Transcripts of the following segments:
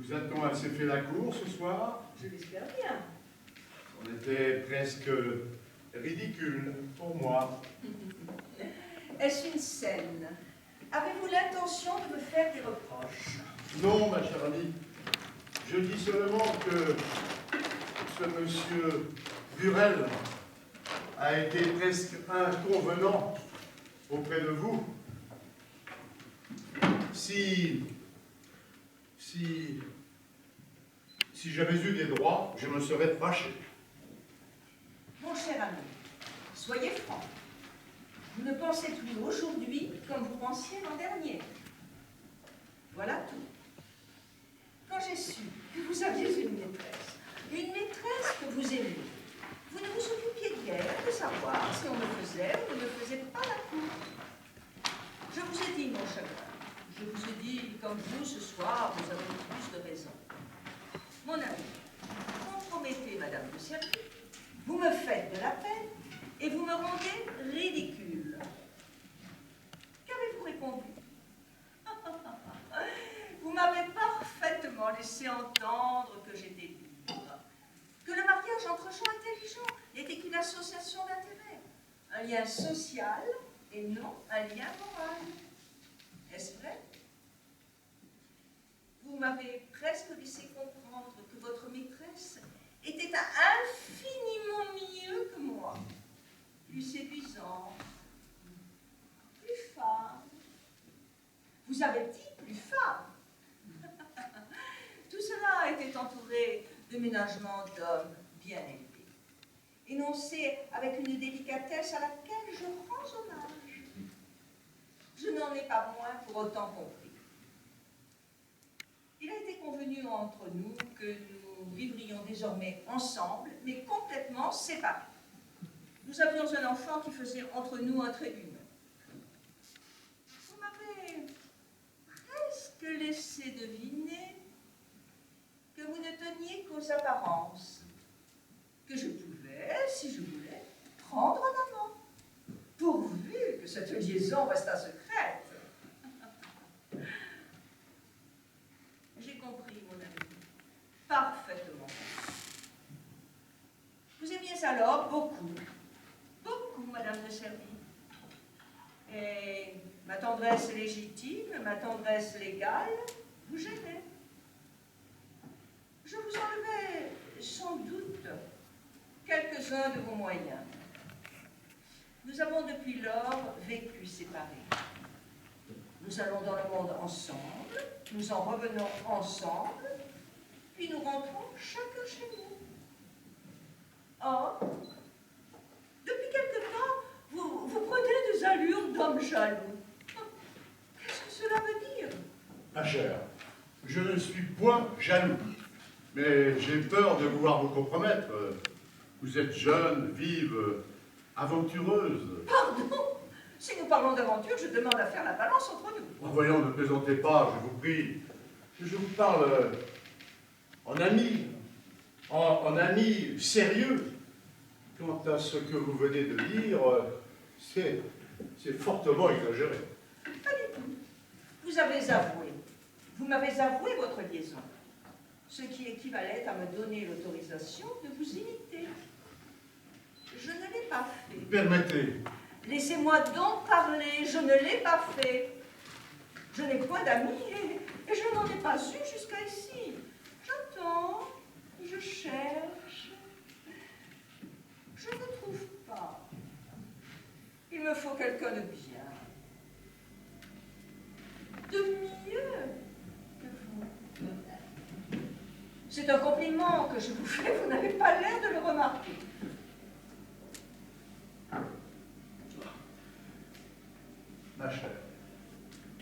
Vous a-t-on assez fait la cour ce soir? Je l'espère bien. On était presque ridicule pour moi. Est-ce une scène? Avez-vous l'intention de me faire des reproches? Non, ma chère amie. Je dis seulement que ce monsieur Burel a été presque inconvenant auprès de vous. Si j'avais eu des droits, je me serais fâché. Mon cher ami, soyez franc. Vous ne pensez plus aujourd'hui comme vous pensiez l'an dernier. Voilà tout. Quand j'ai su que vous aviez une maîtresse que vous aimiez, vous ne vous occupiez guère de savoir si on me faisait ou ne me faisait pas la cour. Je vous ai dit mon chagrin. Je vous ai dit, comme vous, ce soir, vous avez plus de raison. Mon ami, vous compromettez Madame de Servie, vous me faites de la peine et vous me rendez ridicule. Qu'avez-vous répondu? Vous m'avez parfaitement laissé entendre que j'étais libre, que le mariage entre gens intelligents n'était qu'une association d'intérêts, un lien social et non un lien moral. Est-ce vrai? Vous m'avez presque laissé comprendre que votre maîtresse était infiniment mieux que moi, plus séduisante, plus femme. Vous avez dit plus femme. Tout cela était entouré de ménagements d'hommes bien élevés, énoncés avec une délicatesse à laquelle je rends hommage. Je n'en ai pas moins pour autant compris. Il a été convenu entre nous que nous vivrions désormais ensemble, mais complètement séparés. Nous avions un enfant qui faisait entre nous un trait d'union. Vous m'avez presque laissé deviner que vous ne teniez qu'aux apparences, que je pouvais, si je voulais, prendre un amant, pourvu que cette liaison restât secrète. J'ai compris, mon ami, parfaitement. Vous aimiez alors beaucoup, beaucoup, Madame de Servie. Et ma tendresse légitime, ma tendresse légale, vous gênait. Je vous enlevais sans doute quelques-uns de vos moyens. Nous avons depuis lors vécu séparés. Nous allons dans le monde ensemble, nous en revenons ensemble, puis nous rentrons chacun chez nous. Or, depuis quelque temps, vous prenez des allures d'homme jaloux. Qu'est-ce que cela veut dire? Ma chère, je ne suis point jaloux, mais j'ai peur de vouloir vous compromettre. Vous êtes jeune, vive, aventureuse. Pardon? Si nous parlons d'aventure, je demande à faire la balance entre nous. Oh, voyons, ne plaisantez pas, je vous prie. Je vous parle en ami, en ami sérieux. Quant à ce que vous venez de dire, c'est fortement exagéré. Pas du tout. Vous avez avoué. Vous m'avez avoué votre liaison. Ce qui équivalait à me donner l'autorisation de vous imiter. Je ne l'ai pas fait. Permettez. Laissez-moi donc parler, je ne l'ai pas fait. Je n'ai point d'amis et je n'en ai pas eu jusqu'à ici. J'attends, je cherche. Je ne trouve pas. Il me faut quelqu'un de bien. De mieux que vous. C'est un compliment que je vous fais, vous n'avez pas l'air de le remarquer. Ma chère,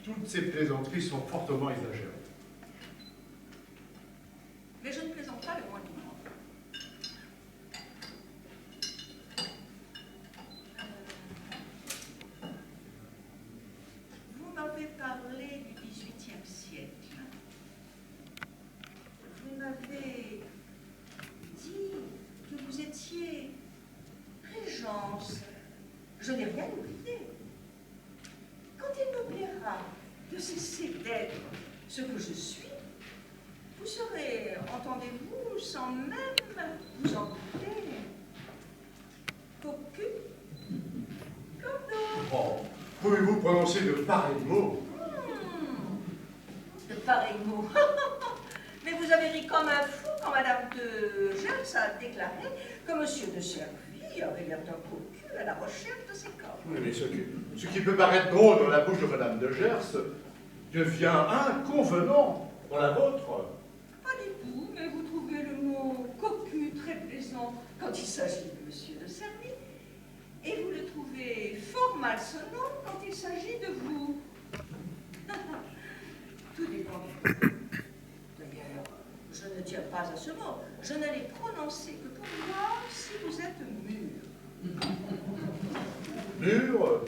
toutes ces plaisanteries sont fortement exagérées. Mais je ne plaisante pas le moins du monde. Vous m'avez parlé du XVIIIe siècle. Vous m'avez dit que vous étiez régence. Je n'ai rien oublié. Quand il me plaira de cesser d'être ce que je suis, vous serez, entendez-vous, sans même vous en douter, cocu comme d'autres. Oh, pouvez-vous prononcer de pareils mots? De pareils mots. Mais vous avez ri comme un fou quand Madame de Gers a déclaré que Monsieur de Serville avait l'air d'un cocu à la recherche de ses corps. Oui, mais ce qui peut paraître drôle dans la bouche de Madame de Gers devient inconvenant dans la vôtre. Pas du tout, mais vous trouvez le mot cocu très plaisant quand il s'agit de Monsieur de Serville, et vous le trouvez fort malsonnant quand il s'agit de vous. Tout dépend de vous. D'ailleurs, je ne tiens pas à ce mot. Je ne l'ai prononcé que pour voir si vous êtes mûr. Mûr?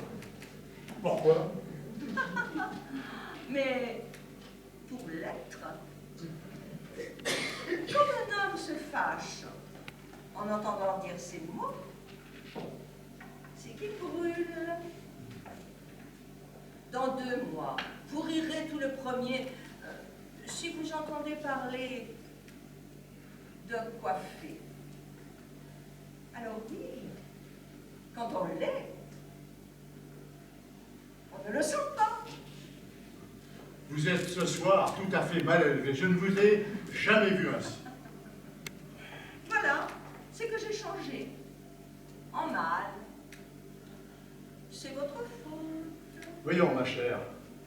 Pourquoi? Mais pour l'être, comme un homme se fâche en entendant dire ces mots, c'est qu'il brûle. Dans 2 mois, vous rirez tout le premier si vous entendez parler de coiffer. Alors oui, quand on l'est, on ne le sent pas. Vous êtes ce soir tout à fait mal élevé. Je ne vous ai jamais vu ainsi. Voilà, c'est que j'ai changé. En mal. C'est votre faute. Voyons, ma chère,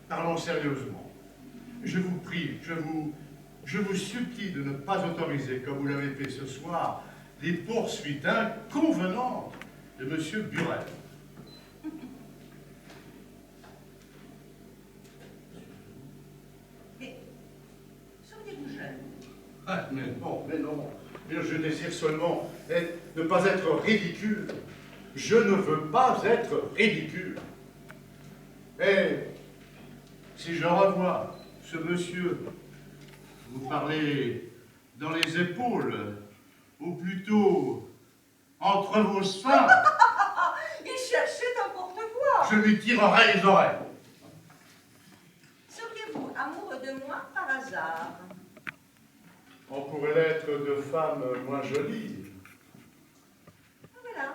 parlons sérieusement. Je vous prie, je vous supplie de ne pas autoriser, comme vous l'avez fait ce soir, les poursuites inconvenantes de Monsieur Burel. Mais, seriez-vous jeune? Ah, mais non. Mais je désire seulement ne pas être ridicule. Je ne veux pas être ridicule. Et si je revois ce monsieur vous parler dans les épaules, ou plutôt entre vos seins, Il cherchait n'importe quoi. je lui tirerai les oreilles. Seriez-vous amoureux de moi par hasard? On pourrait l'être de femmes moins jolies. Voilà.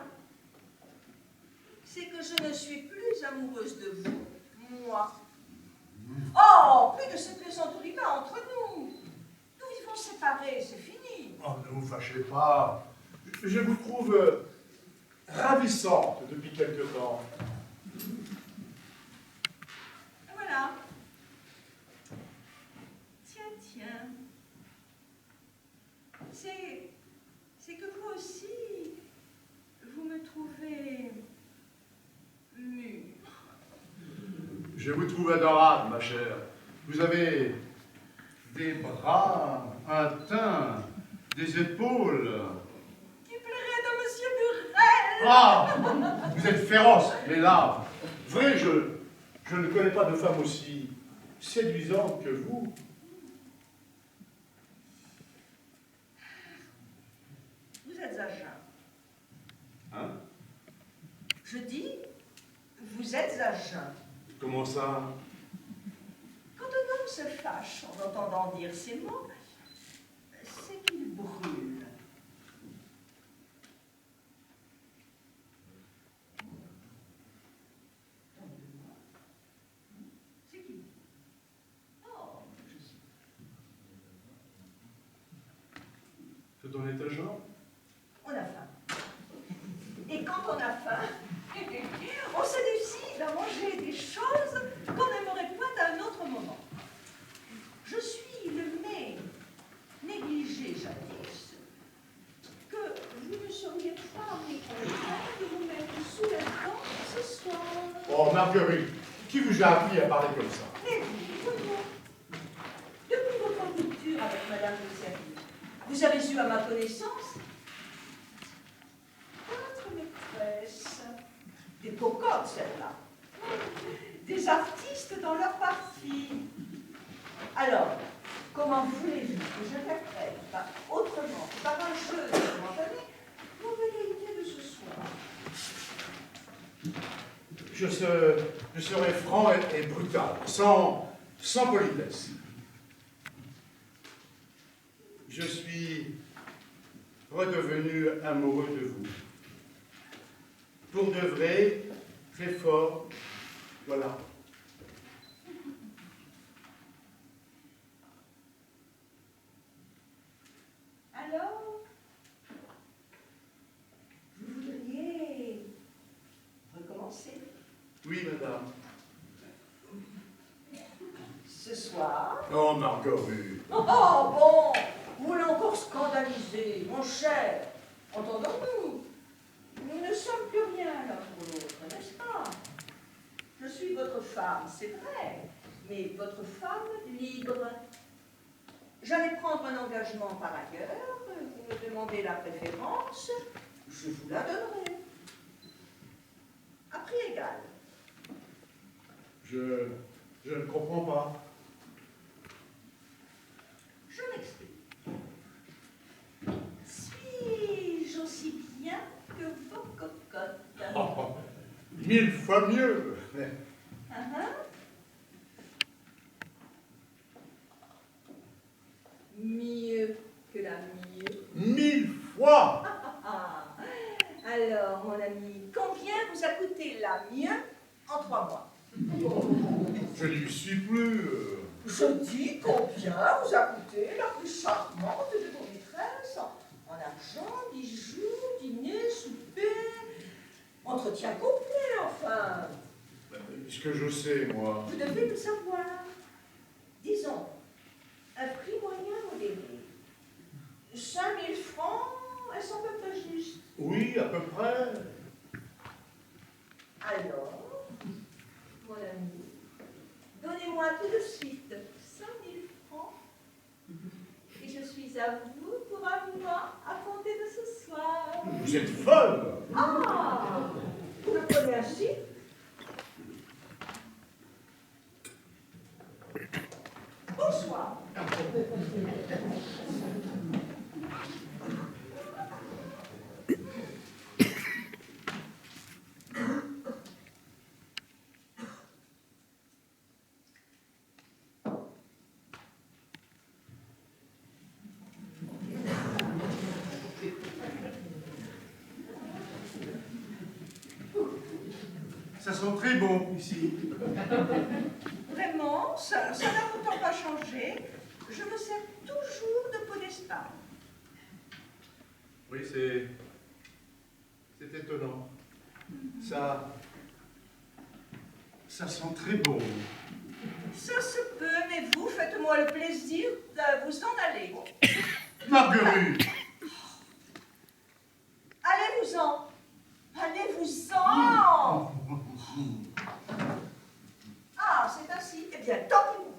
C'est que je ne suis plus amoureuse de vous, moi. Oh, plus de ces plaisanteries-là entre nous. Nous vivons séparés, c'est fini. Oh, ne vous fâchez pas. Je vous trouve ravissante depuis quelque temps. Voilà. Tiens. C'est que vous aussi, vous me trouvez mûre. Je vous trouve adorable, ma chère. Vous avez des bras, un teint, des épaules. Qui plairait de Monsieur Burel. Ah! Vous êtes féroce, mais là, vrai, je ne connais pas de femme aussi séduisante que vous. Vous êtes à jeun. Hein? Je dis, vous êtes à jeun. Comment ça? Quand un homme se fâche en entendant dire ces mots, c'est qu'il brûle. C'est qu'il... Oh, je sais. C'est ton état genre? On a faim. Et quand on a faim, on se décide à manger des choses qu'on n'aimerait point à un autre moment. Je suis le mets négligé jadis que vous ne seriez pas mécontent de vous mettre sous la dent ce soir. Oh, Marguerite, qui vous a appris à parler comme ça? Mais vous, depuis votre rupture avec Madame de Serville, vous avez eu à ma connaissance 4 maîtresses, des cocottes celles-là, des artistes dans leur partie. Alors, comment voulez-vous que j'interprète autrement que par un jeu spontané vos velléités de ce soir? Je serai franc et brutal, sans politesse. je suis redevenu amoureux de vous. Pour de vrai, très fort, voilà. Alors, vous voudriez recommencer Oui, madame. ce soir? Oh, Marguerite. Oh bon, vous voulez encore scandaliser, mon cher. Entendons-nous. Nous ne sommes plus rien l'un pour l'autre, n'est-ce pas? Je suis votre femme, c'est vrai, mais votre femme libre. J'allais prendre un engagement par ailleurs, vous me demandez la préférence, je vous la donnerai. À prix égal. Je ne comprends pas. Je m'explique. Suis-je aussi bien que vos cocottes? Oh, 1000 fois mieux. Mieux que la mieux. 1000 fois. Alors, mon ami, combien vous a coûté la mieux en 3 mois? Je n'y suis plus. Je dis combien vous a coûté la plus charmante de vos maîtresses en argent, bijoux, dîner, souper, entretien complet, enfin. Ce que je sais, moi. Vous devez le savoir. Disons, un prix moyen modéré. 5000 francs, elles sont à peu près justes. Oui, à peu près. Alors, mon ami, donnez-moi tout de suite 5000 francs et je suis à vous pour un mois à compter de ce soir. Vous êtes folle. Ah, vous le prenez ainsi? Bonsoir. Ça sent très bon ici. Vraiment, ça n'a pourtant pas changé. Je me sers toujours de podestal. Oui, c'est étonnant. Ça sent très bon. Ça se peut, mais vous, faites-moi le plaisir de vous en aller. Marguerite. Allez-vous-en. Allez-vous-en. Ah, c'est ainsi. Eh bien, tant pis pour vous.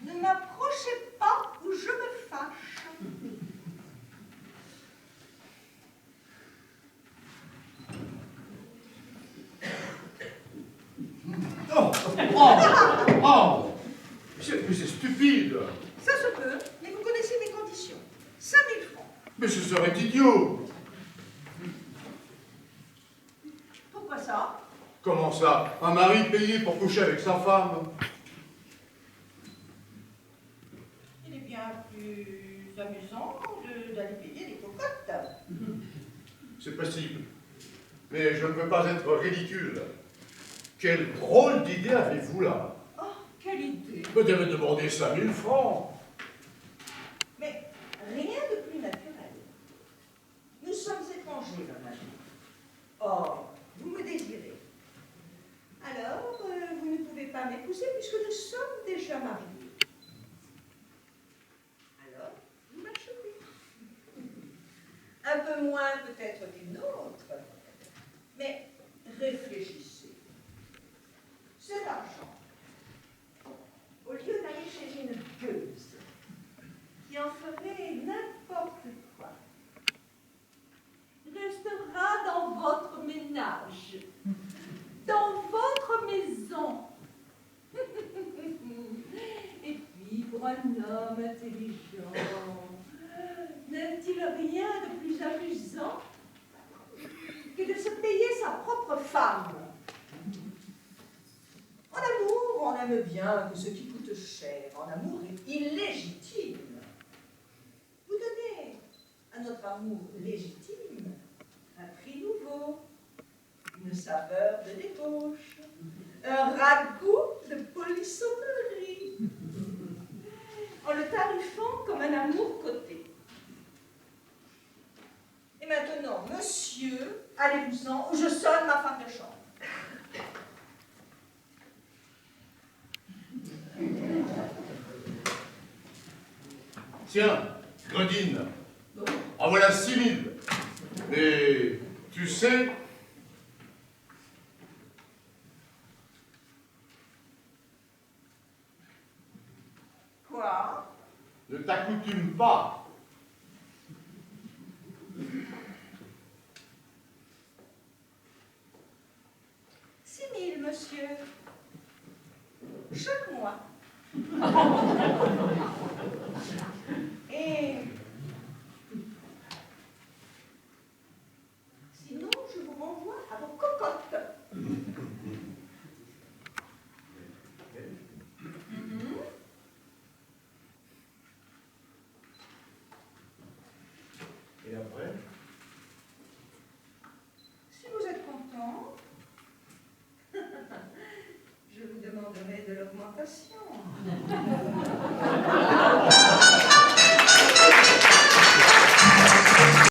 Ne m'approchez pas ou je me fâche. Oh, oh, oh. Mais c'est stupide. Ça se peut, mais vous connaissez mes conditions. 5000 francs. Mais ce serait idiot. Pourquoi ça? Comment ça? Un mari payé pour coucher avec sa femme? plus amusant d'aller payer les cocottes. C'est possible. Mais je ne veux pas être ridicule. Quelle drôle d'idée avez-vous là? Oh, quelle idée! Vous devez demander 5000 francs. Mais rien de plus naturel. Nous sommes étrangers l'un à l'autre. Or, vous me désirez. Alors, vous ne pouvez pas m'épouser puisque nous sommes déjà mariés. Alors, vous m'achetez. Un peu moins peut-être qu'une autre. Mais réfléchissez. Cet argent, au lieu d'aller chez une gueuse qui en ferait n'importe quoi, restera dans votre ménage, dans votre maison. Et puis, pour un homme intelligent, n'est-il rien de plus amusant que de se payer sa propre femme? En amour, on aime bien que ce qui coûte cher. En amour est illégitime. Vous donnez à notre amour légitime un prix nouveau, une saveur de débauche, un ragoût de polissonnerie, en le tarifant comme un amour coté. Et maintenant, monsieur, allez-vous-en, ou je sonne ma femme de chambre. Tiens, Gredine, en voilà 6000. Mais tu sais, Quoi? ne t'accoutume pas. Monsieur. Chaque mois. Et sinon, je vous renvoie à vos cocottes. Et après? Si vous êtes content, je vous demanderai de l'augmentation.